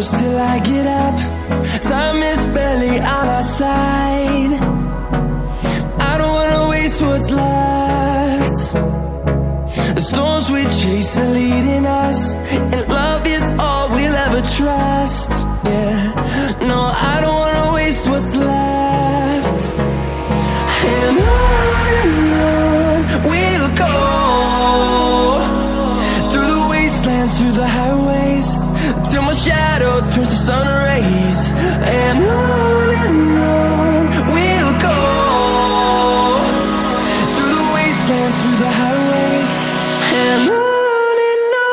close till I get up. Time is barely on our side. I don't wanna waste what's left. The storms we chase are leading us, and love is all we'll ever trust. Yeah, no, I don't wanna waste what's left. And on we'll go, through the wastelands, through the highways, till my shadow turns to sun rays. And on we'll go, through the wastelands, through the highways, and on we'll go.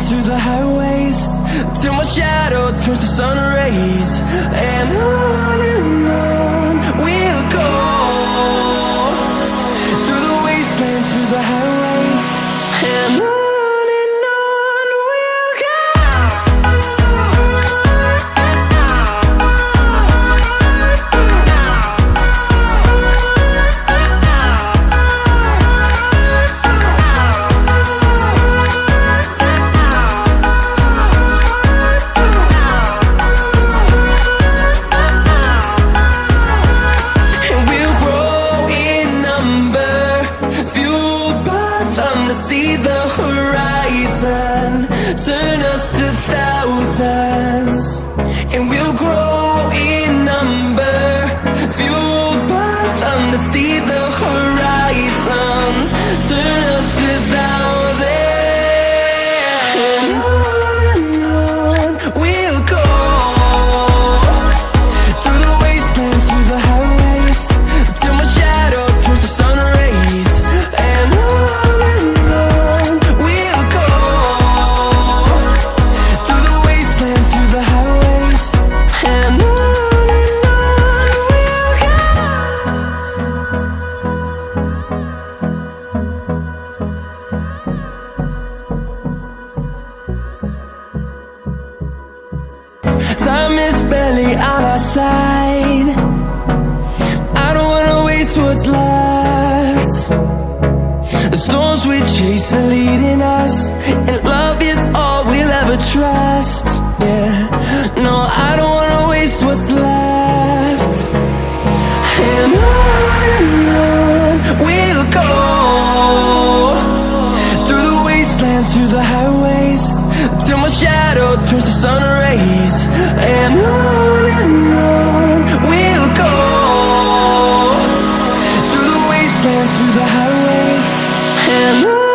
Through the highways, till my shadow turns to sun rays. And on we'll go, through the wastelands, through the highways, and on we'll go. See the horizon turn us to thousands, and we'll grow in number, fueled by them. To see the horizon turn us to thousands, and on we'll go, through the wastelands, through the highways, till my shadow turns to sun rays. And time is barely on our side. I don't wanna waste what's left. The storms we chase are leading us, and love is all we'll ever trust. Yeah, no, I don't wanna waste what's left. And on we'll go, through the wastelands, through the highways, till my shadow turns to sun rays. And on we'll go, through the wastelands, through the highways, and on.